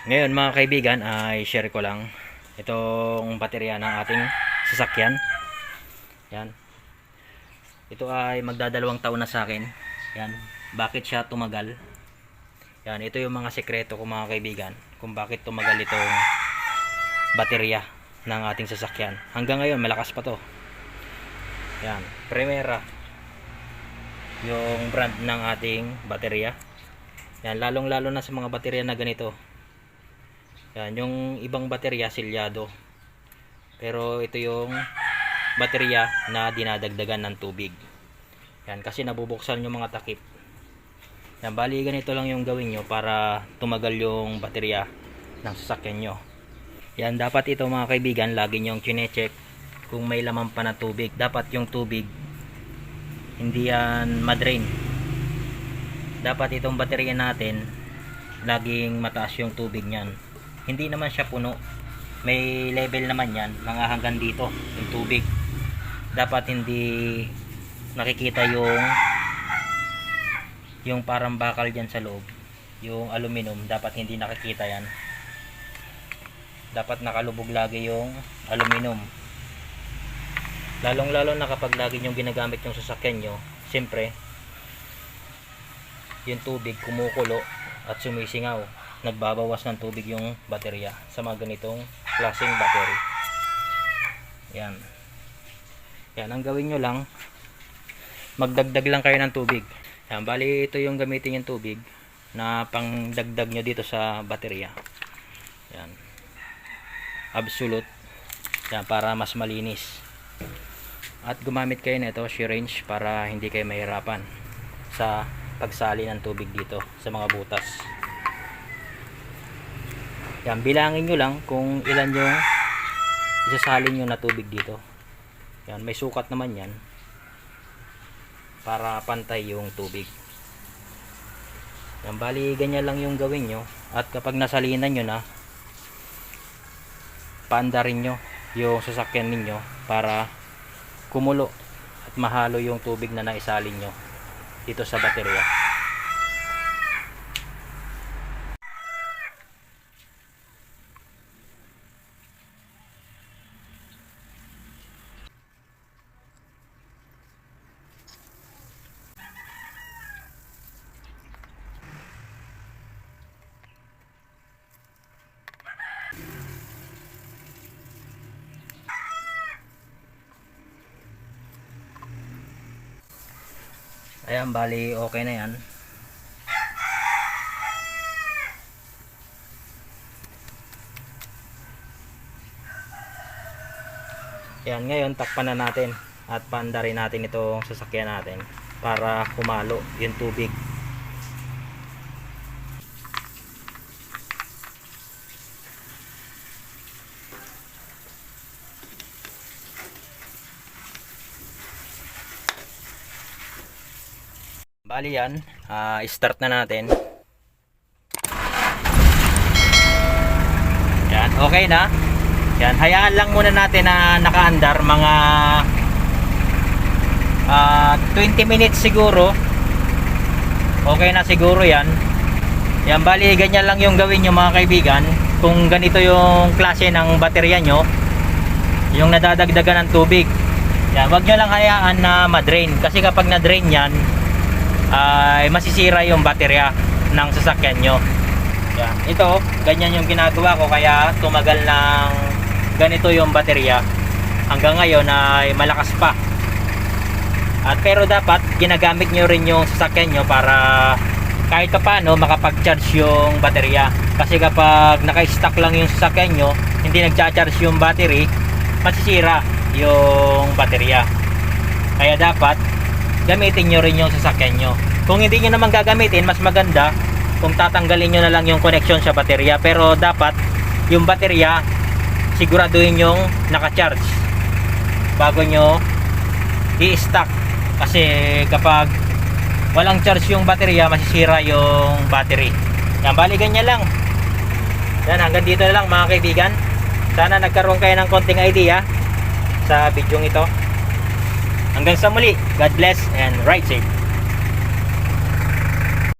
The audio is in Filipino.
Ngayon mga kaibigan ay share ko lang itong baterya ng ating sasakyan. Yan. Ito ay magdadalawang taon na sa akin. Yan. Bakit siya tumagal? Yan, ito yung mga sekreto ko mga kaibigan kung bakit tumagal itong baterya ng ating sasakyan. Hanggang ngayon malakas pa to. Yan, Primera yung brand ng ating baterya. Yan, lalong-lalo na sa mga baterya na ganito. Yan, yung ibang baterya silyado. Pero ito yung baterya na dinadagdagan ng tubig. Yan, kasi nabubuksan yung mga takip. Yan, bali ganito lang yung gawin nyo para tumagal yung baterya ng sasakyan nyo. Yan, dapat ito mga kaibigan, lagi nyong chine-check kung may laman pa na tubig. Dapat yung tubig hindi yan madrain. Dapat itong baterya natin laging mataas yung tubig nyan. Hindi naman siya puno, may level naman yan, mga hanggang dito yung tubig. Dapat hindi nakikita yung parang bakal dyan sa loob, yung aluminum, dapat hindi nakikita yan. Dapat nakalubog lagi yung aluminum, lalong lalo na kapag lagi yung ginagamit yung sasakyan nyo. Siyempre yung tubig kumukulo at sumisingaw, nagbabawas ng tubig yung baterya sa mga ganitong klaseng battery. Yan. Yan, ang gawin nyo lang, magdagdag lang kayo ng tubig. Yan, bali ito yung gamitin yung tubig na pangdagdag nyo dito sa baterya. Yan, absolute. Yan, para mas malinis. At gumamit kayo na ito syringe para hindi kayo mahirapan sa pagsali ng tubig dito sa mga butas. Yan, bilangin nyo lang kung ilan yung isasalin nyo na tubig dito. Yan, may sukat naman yan para pantay yung tubig. Yan, bali ganyan lang yung gawin nyo. At kapag nasalinan nyo na, paandarin nyo yung sasakyan ninyo para kumulo at mahalo yung tubig na naisalin nyo dito sa baterya. Ayan, bali okay na yan. Ayan, ngayon takpan na natin at paandarin natin itong sasakyan natin para kumalo yung tubig. Bali yan, start na natin. Yan, okay na. Yan, hayaan lang muna natin na nakaandar mga 20 minutes siguro. Okay na siguro yan. Yan, bali ganyan lang yung gawin nyo mga kaibigan. Kung ganito yung klase ng baterya nyo, yung nadadagdagan ng tubig, yan, wag nyo lang hayaan na madrain. Kasi kapag na-drain yan, ay masisira yung baterya ng sasakyan nyo. Yan, ito ganyan yung ginagawa ko, kaya tumagal ng ganito yung baterya hanggang ngayon ay malakas pa. At pero dapat ginagamit nyo rin yung sasakyan nyo para kahit paano makapag-charge yung baterya. Kasi kapag naka-stack lang yung sasakyan nyo, hindi nagcha-charge yung battery, masisira yung baterya. Kaya dapat gamitin nyo rin yung sasakyan nyo. Kung hindi nyo naman gagamitin, mas maganda kung tatanggalin nyo na lang yung connection sa baterya. Pero dapat yung baterya siguraduhin yung naka-charge bago nyo i-stack. Kasi kapag walang charge yung baterya, masisira yung battery. Yan, bali ganyan lang. Yan, hanggang dito na lang mga kaibigan. Sana nagkaroon kayo ng konting idea sa video ito. Hanggang sa muli, God bless and ride safe.